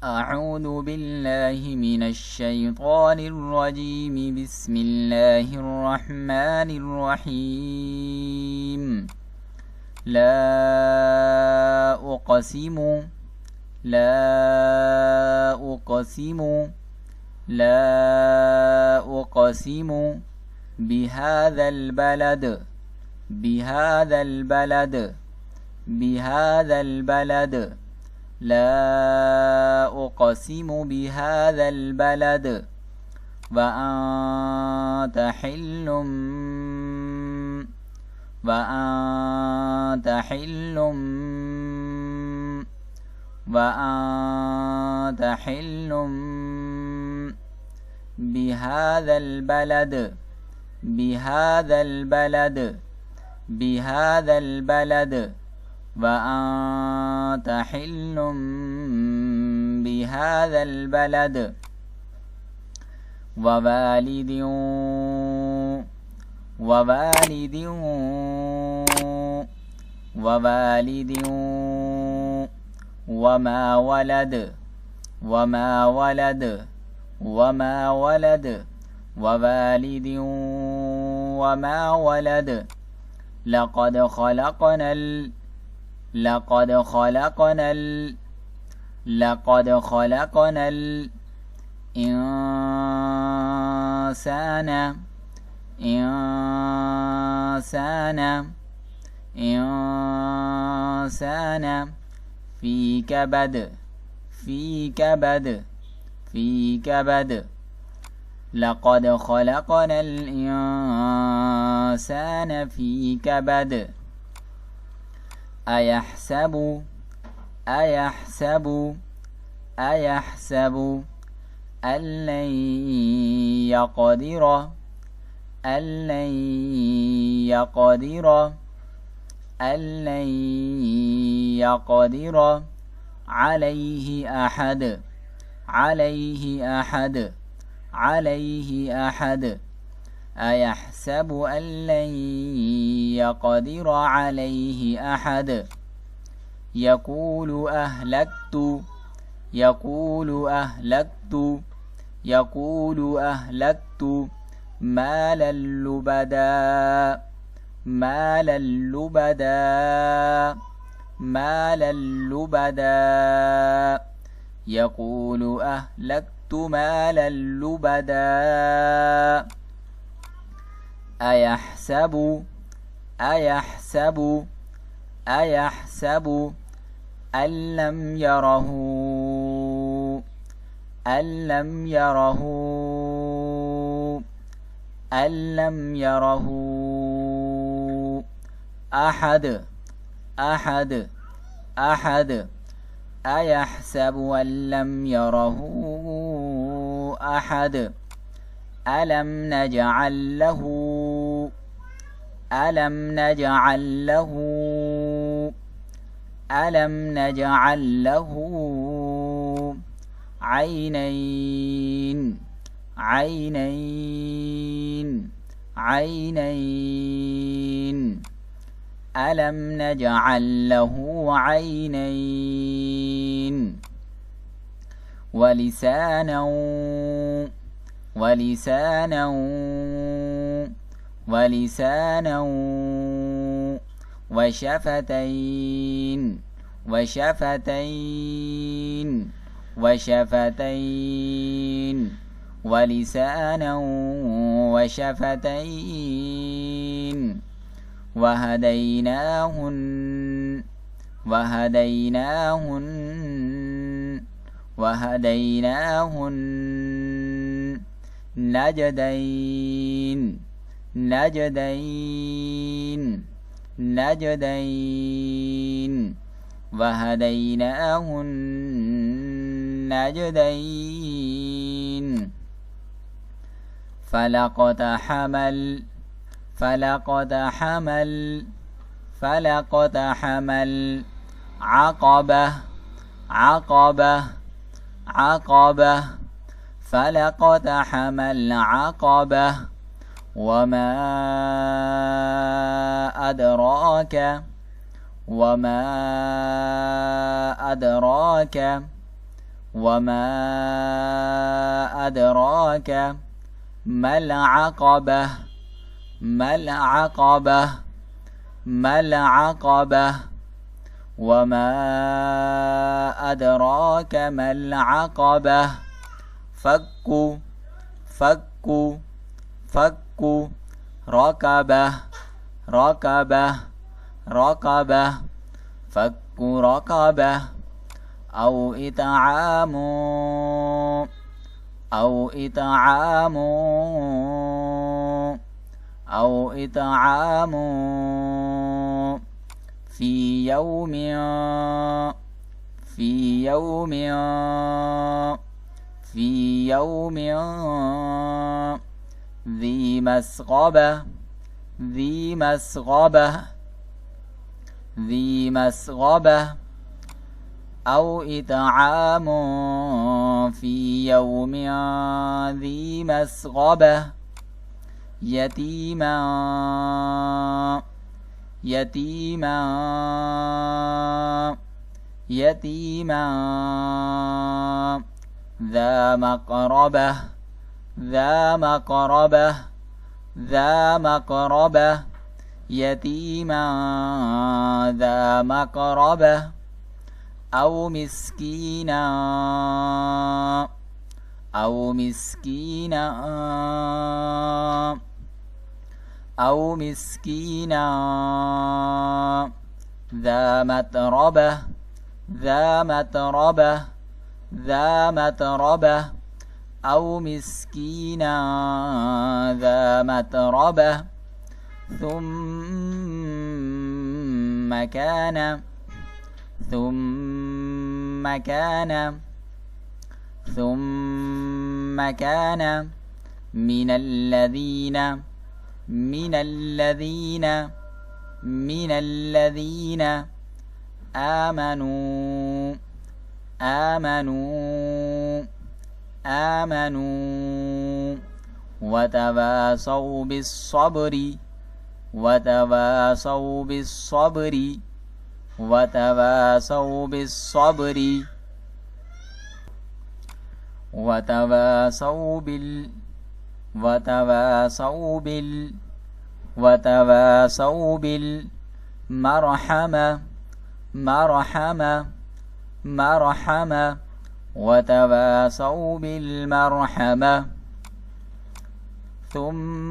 أعوذ بالله من الشيطان الرجيم. بسم الله الرحمن الرحيم. لا أقسم لا أقسم لا أقسم بهذا البلد بهذا البلد بهذا البلد لا أقسم بهذا البلد وأنت حل وأنت حل وأنت حل بهذا البلد بهذا البلد بهذا البلد وأنت حل بهذا البلد ووالد ووالد ووالد وما ولد وما ولد وما ولد ووالد وما ولد لقد خلقنا لقد خلقنا الإنسان في كبد لقد خلقنا الإنسان في كبد أيحسب أن لن يقدر عليه أحد أيحسب أن لن يقدر عليه أحد يقول أهلكت مالا لبدا يقول أهلكت مالا لبدا أيحسب أن لم يره أحد أيحسب أن لم يره أحد ألم نجعل له عينين ألم نجعل له عينين ولسانا وشفتين ولسانا وشفتين وهديناه النجدين وهديناه النجدين فلقتحم العقبة فلقتحم العقبة وما أدراك وما أدراك ما العقبة ما العقبة ما العقبة وما أدراك ما العقبة فك فك فك رقبة رقبة رقبة فك رقبة أو إطعام أو إطعام أو إطعام في يوم في يوم في يوم ذي مسغبة ذي مسغبة ذي مسغبة أو إطعام في يوم ذي مسغبة يتيما يتيما يتيما ذا مقربة ذا مقربة ذا مقربة يتيما ذا مقربة أو مسكينا أو مسكينا أو مسكينا ذا متربة ذا متربة ذا متربة أو مسكينا ذا متربة ثم كان ثم كان ثم كان من الذين آمنوا وتواصوا بالصبر وتواصوا بالصبر وتواصوا بالصبر وتواصوا بالمرحمة مرحمة وتواصوا بالمرحمة ثم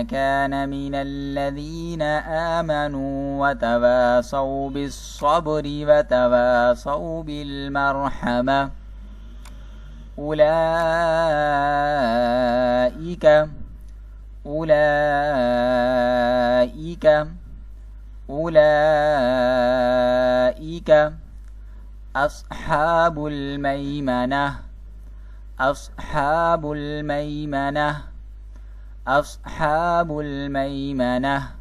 كان من الذين آمنوا وتواصوا بالصبر وتواصوا بالمرحمة أولئك أصحاب الميمنة أصحاب الميمنة أصحاب الميمنة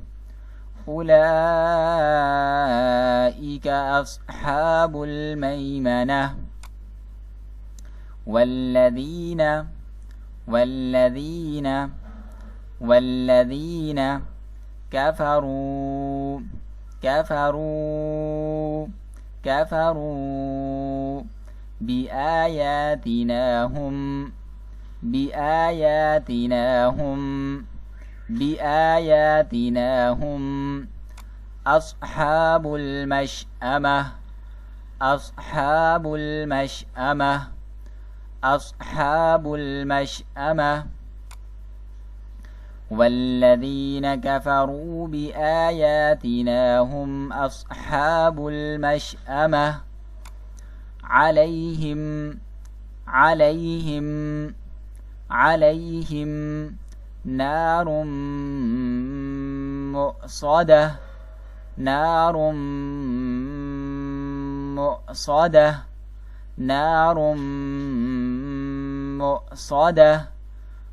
أولئك أصحاب الميمنة والذين كفروا بآياتنا هم أصحاب المشأمة أصحاب المشأمة أصحاب المشأمة والذين كفروا بآياتنا هم أصحاب المشأمة عليهم نار مؤصدة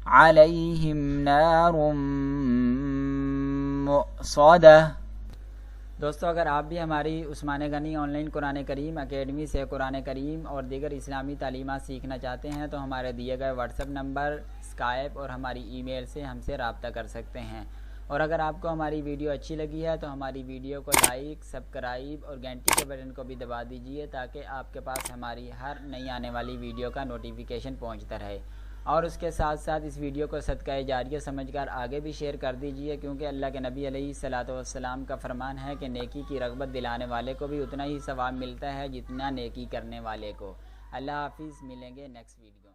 عليهم نار مؤصدة। दोस्तों, अगर आप भी हमारी उस्मान गनी ऑनलाइन कुरान करीम एकेडमी से कुरान करीम और दीगर इस्लामी तालीमात सीखना चाहते हैं तो हमारे दिए गए व्हाट्सएप नंबर, स्काइप और हमारी ईमेल से हमसे रब्ता कर सकते हैं। और अगर आपको हमारी वीडियो अच्छी लगी है तो हमारी वीडियो को लाइक, सब्सक्राइब और घंटी के बटन को भी दबा दीजिए ताकि आपके पास हमारी हर नई आने वाली वीडियो का नोटिफिकेशन पहुंचता रहे। और उसके साथ साथ इस वीडियो को सदका जारिया समझकर आगे भी शेयर कर दीजिए, क्योंकि अल्लाह के नबी अलैहिस्सलातु वस्सलाम का फरमान है कि नेकी की रग़बत दिलाने वाले को भी उतना ही सवाब मिलता है जितना नेकी करने वाले को। अल्लाह हाफिज़, मिलेंगे नेक्स्ट वीडियो।